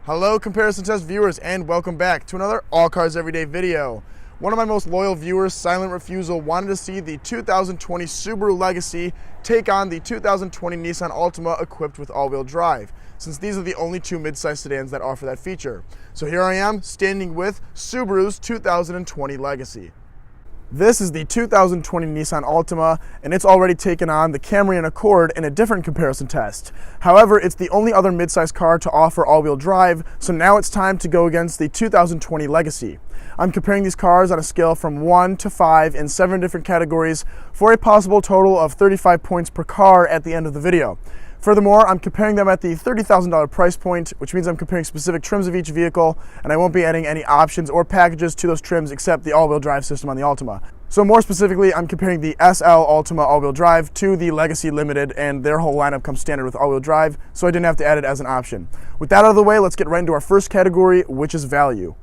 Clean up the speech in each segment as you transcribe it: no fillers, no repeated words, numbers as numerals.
Hello comparison test viewers, and welcome back to another All Cars Everyday video. One of my most loyal viewers, Silent Refusal, wanted to see the 2020 Subaru Legacy take on the 2020 Nissan Altima equipped with all-wheel drive, since these are the only two midsize sedans that offer that feature. So here I am, standing with Subaru's 2020 Legacy. This is the 2020 Nissan Altima, and it's already taken on the Camry and Accord in a different comparison test. However, it's the only other midsize car to offer all-wheel drive, so now it's time to go against the 2020 Legacy. I'm comparing these cars on a scale from 1 to 5 in 7 different categories for a possible total of 35 points per car at the end of the video. Furthermore, I'm comparing them at the $30,000 price point, which means I'm comparing specific trims of each vehicle, and I won't be adding any options or packages to those trims except the all-wheel drive system on the Altima. So more specifically, I'm comparing the SL Altima all-wheel drive to the Legacy Limited, and their whole lineup comes standard with all-wheel drive, so I didn't have to add it as an option. With that out of the way, let's get right into our first category, which is value.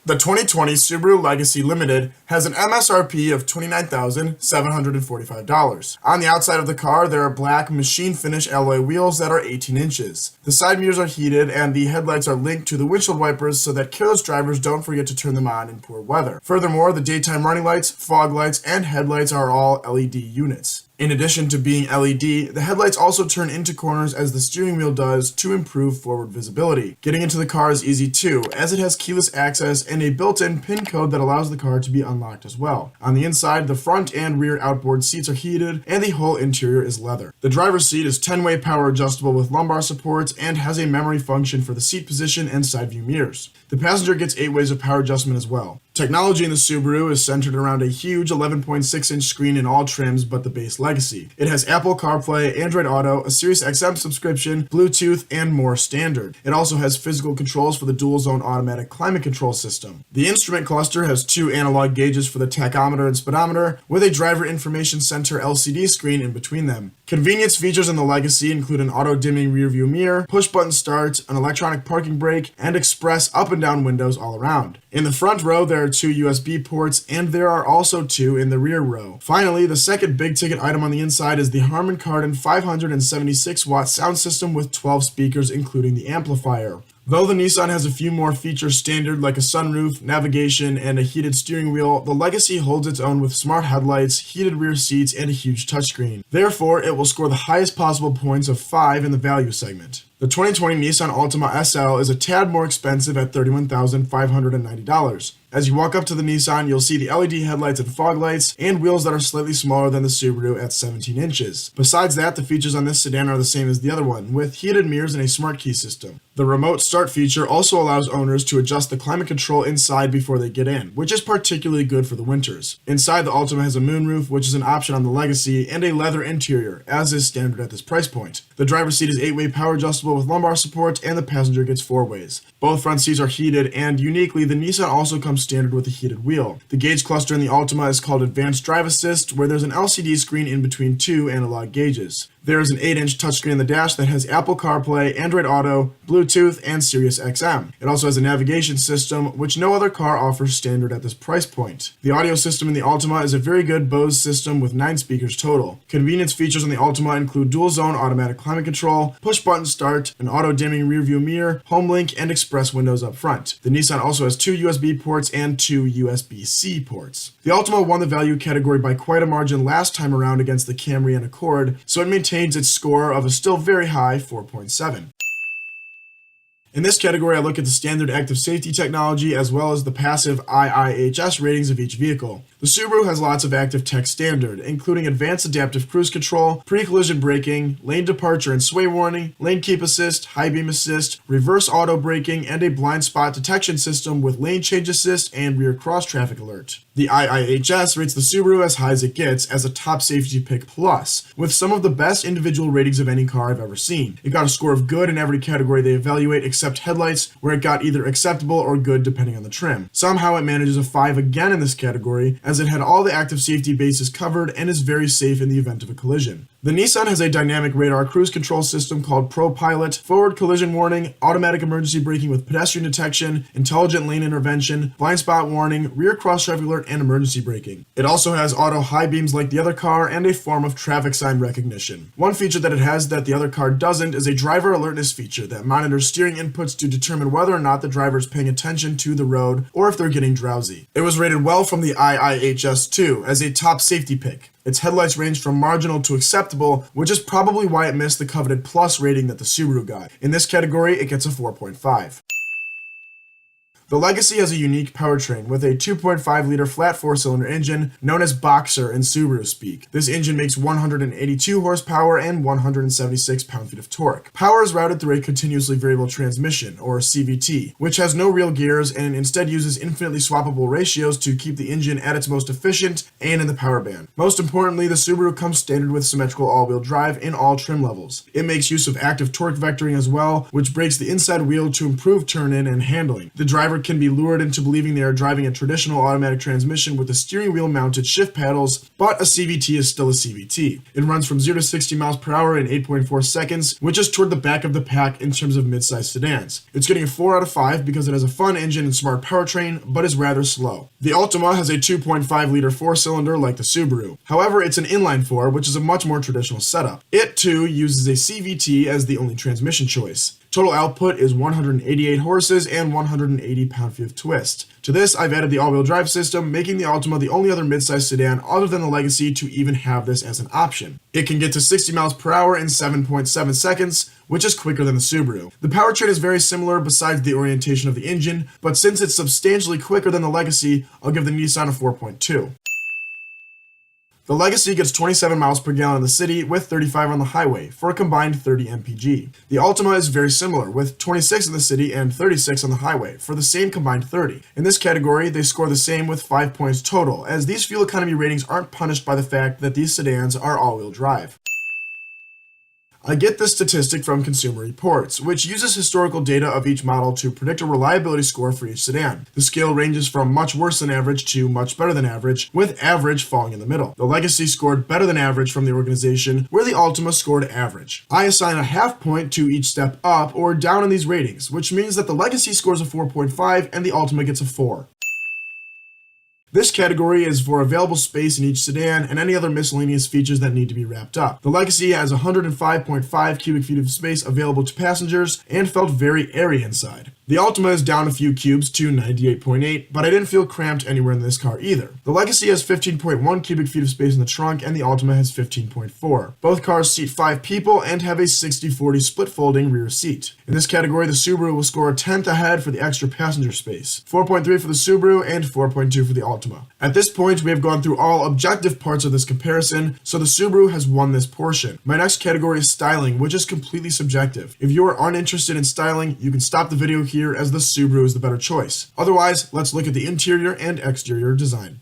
The 2020 Subaru Legacy Limited has an MSRP of $29,745. On the outside of the car, there are black machine finish alloy wheels that are 18 inches. The side mirrors are heated and the headlights are linked to the windshield wipers so that careless drivers don't forget to turn them on in poor weather. Furthermore, the daytime running lights, fog lights, and headlights are all LED units. In addition to being LED, the headlights also turn into corners as the steering wheel does to improve forward visibility. Getting into the car is easy too, as it has keyless access and a built-in PIN code that allows the car to be unlocked as well. On the inside, the front and rear outboard seats are heated and the whole interior is leather. The driver's seat is 10-way power adjustable with lumbar supports and has a memory function for the seat position and side view mirrors. The passenger gets 8 ways of power adjustment as well. Technology in the Subaru is centered around a huge 11.6-inch screen in all trims but the base Legacy. It has Apple CarPlay, Android Auto, a Sirius XM subscription, Bluetooth, and more standard. It also has physical controls for the dual-zone automatic climate control system. The instrument cluster has 2 analog gauges for the tachometer and speedometer, with a driver information center LCD screen in between them. Convenience features in the Legacy include an auto-dimming rear-view mirror, push-button start, an electronic parking brake, and express up and down windows all around. In the front row, there are 2 USB ports, and there are also 2 in the rear row. Finally, the second big-ticket item on the inside is the Harman Kardon 576-watt sound system with 12 speakers, including the amplifier. Though the Nissan has a few more features standard like a sunroof, navigation, and a heated steering wheel, the Legacy holds its own with smart headlights, heated rear seats, and a huge touchscreen. Therefore, it will score the highest possible points of 5 in the value segment. The 2020 Nissan Altima SL is a tad more expensive at $31,590. As you walk up to the Nissan, you'll see the LED headlights and fog lights, and wheels that are slightly smaller than the Subaru at 17 inches. Besides that, the features on this sedan are the same as the other one, with heated mirrors and a smart key system. The remote start feature also allows owners to adjust the climate control inside before they get in, which is particularly good for the winters. Inside, the Altima has a moonroof, which is an option on the Legacy, and a leather interior, as is standard at this price point. The driver's seat is 8-way power adjustable with lumbar support, and the passenger gets 4 ways. Both front seats are heated, and uniquely, the Nissan also comes standard with a heated wheel. The gauge cluster in the Altima is called Advanced Drive Assist, where there's an LCD screen in between 2 analog gauges. There is an 8-inch touchscreen in the dash that has Apple CarPlay, Android Auto, Bluetooth, and Sirius XM. It also has a navigation system, which no other car offers standard at this price point. The audio system in the Altima is a very good Bose system with 9 speakers total. Convenience features on the Altima include dual-zone automatic climate control, push-button start, an auto-dimming rear-view mirror, HomeLink, and express windows up front. The Nissan also has 2 USB ports and 2 USB-C ports. The Altima won the value category by quite a margin last time around against the Camry and Accord, so it maintains its score of a still very high 4.7. In this category, I look at the standard active safety technology as well as the passive IIHS ratings of each vehicle. The Subaru has lots of active tech standard, including advanced adaptive cruise control, pre-collision braking, lane departure and sway warning, lane keep assist, high beam assist, reverse auto braking, and a blind spot detection system with lane change assist and rear cross traffic alert. The IIHS rates the Subaru as high as it gets as a top safety pick plus, with some of the best individual ratings of any car I've ever seen. It got a score of good in every category they evaluate except headlights, where it got either acceptable or good depending on the trim. Somehow it manages a 5 again in this category, as it had all the active safety bases covered and is very safe in the event of a collision. The Nissan has a dynamic radar cruise control system called ProPilot, forward collision warning, automatic emergency braking with pedestrian detection, intelligent lane intervention, blind spot warning, rear cross-traffic alert, and emergency braking. It also has auto high beams like the other car and a form of traffic sign recognition. One feature that it has that the other car doesn't is a driver alertness feature that monitors steering inputs to determine whether or not the driver is paying attention to the road or if they're getting drowsy. It was rated well from the IIHS too, as a top safety pick. Its headlights range from marginal to acceptable, which is probably why it missed the coveted plus rating that the Subaru got. In this category, it gets a 4.5. The Legacy has a unique powertrain with a 2.5-liter flat four-cylinder engine known as Boxer in Subaru speak. This engine makes 182 horsepower and 176 pound-feet of torque. Power is routed through a continuously variable transmission, or CVT, which has no real gears and instead uses infinitely swappable ratios to keep the engine at its most efficient and in the power band. Most importantly, the Subaru comes standard with symmetrical all-wheel drive in all trim levels. It makes use of active torque vectoring as well, which breaks the inside wheel to improve turn-in and handling. The driver can be lured into believing they are driving a traditional automatic transmission with the steering wheel mounted shift paddles, but a CVT is still a CVT. It runs from 0 to 60 miles per hour in 8.4 seconds, which is toward the back of the pack in terms of mid-size sedans. It's getting a 4 out of 5 because it has a fun engine and smart powertrain, but is rather slow. The Altima has a 2.5-liter four-cylinder like the Subaru. However, it's an inline-4, which is a much more traditional setup. It, too, uses a CVT as the only transmission choice. Total output is 188 horses and 180 pound-feet of twist. To this, I've added the all-wheel drive system, making the Altima the only other midsize sedan other than the Legacy to even have this as an option. It can get to 60 miles per hour in 7.7 seconds, which is quicker than the Subaru. The powertrain is very similar besides the orientation of the engine, but since it's substantially quicker than the Legacy, I'll give the Nissan a 4.2. The Legacy gets 27 miles per gallon in the city with 35 on the highway for a combined 30 mpg. The Altima is very similar with 26 in the city and 36 on the highway for the same combined 30. In this category, they score the same with 5 points total, as these fuel economy ratings aren't punished by the fact that these sedans are all-wheel drive. I get this statistic from Consumer Reports, which uses historical data of each model to predict a reliability score for each sedan. The scale ranges from much worse than average to much better than average, with average falling in the middle. The Legacy scored better than average from the organization, where the Altima scored average. I assign a half point to each step up or down in these ratings, which means that the Legacy scores a 4.5 and the Altima gets a 4. This category is for available space in each sedan and any other miscellaneous features that need to be wrapped up. The Legacy has 105.5 cubic feet of space available to passengers and felt very airy inside. The Altima is down a few cubes to 98.8, but I didn't feel cramped anywhere in this car either. The Legacy has 15.1 cubic feet of space in the trunk and the Altima has 15.4. Both cars seat 5 people and have a 60-40 split folding rear seat. In this category, the Subaru will score a 10th ahead for the extra passenger space, 4.3 for the Subaru and 4.2 for the Altima. At this point, we have gone through all objective parts of this comparison, so the Subaru has won this portion. My next category is styling, which is completely subjective. If you are uninterested in styling, you can stop the video here as the Subaru is the better choice. Otherwise, let's look at the interior and exterior design.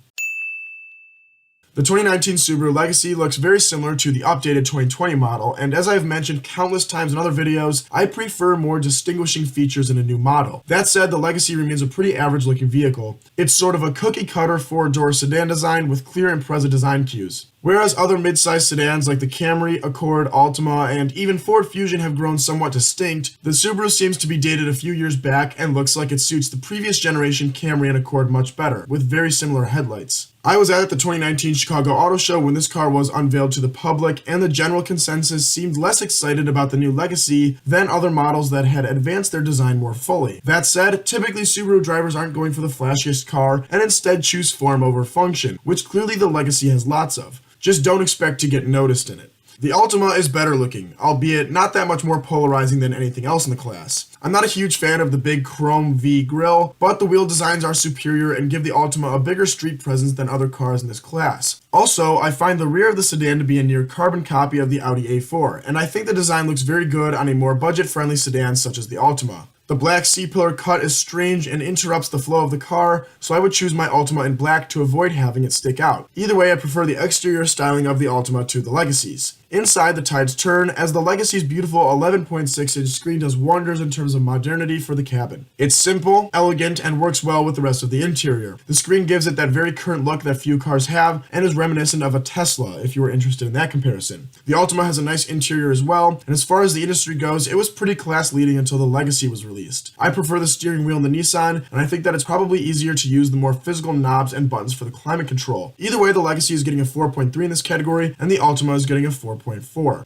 The 2019 Subaru Legacy looks very similar to the updated 2020 model, and as I've mentioned countless times in other videos, I prefer more distinguishing features in a new model. That said, the Legacy remains a pretty average looking vehicle. It's sort of a cookie cutter 4-door sedan design with clear Impreza design cues. Whereas other mid-size sedans like the Camry, Accord, Altima, and even Ford Fusion have grown somewhat distinct, the Subaru seems to be dated a few years back and looks like it suits the previous generation Camry and Accord much better, with very similar headlights. I was at the 2019 Chicago Auto Show when this car was unveiled to the public, and the general consensus seemed less excited about the new Legacy than other models that had advanced their design more fully. That said, typically Subaru drivers aren't going for the flashiest car and instead choose form over function, which clearly the Legacy has lots of. Just don't expect to get noticed in it. The Altima is better looking, albeit not that much more polarizing than anything else in the class. I'm not a huge fan of the big chrome V grille, but the wheel designs are superior and give the Altima a bigger street presence than other cars in this class. Also, I find the rear of the sedan to be a near carbon copy of the Audi A4, and I think the design looks very good on a more budget-friendly sedan such as the Altima. The black C-pillar cut is strange and interrupts the flow of the car, so I would choose my Altima in black to avoid having it stick out. Either way, I prefer the exterior styling of the Altima to the Legacy's. Inside, the tides turn, as the Legacy's beautiful 11.6-inch screen does wonders in terms of modernity for the cabin. It's simple, elegant, and works well with the rest of the interior. The screen gives it that very current look that few cars have, and is reminiscent of a Tesla, if you were interested in that comparison. The Altima has a nice interior as well, and as far as the industry goes, it was pretty class-leading until the Legacy was released. I prefer the steering wheel in the Nissan, and I think that it's probably easier to use the more physical knobs and buttons for the climate control. Either way, the Legacy is getting a 4.3 in this category, and the Altima is getting a 4.4.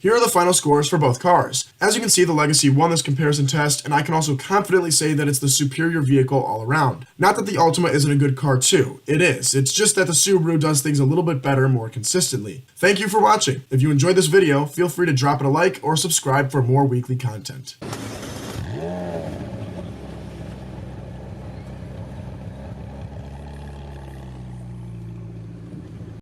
Here are the final scores for both cars. As you can see, the Legacy won this comparison test, and I can also confidently say that it's the superior vehicle all around. Not that the Altima isn't a good car too, it is. It's just that the Subaru does things a little bit better more consistently. Thank you for watching. If you enjoyed this video, feel free to drop it a like or subscribe for more weekly content.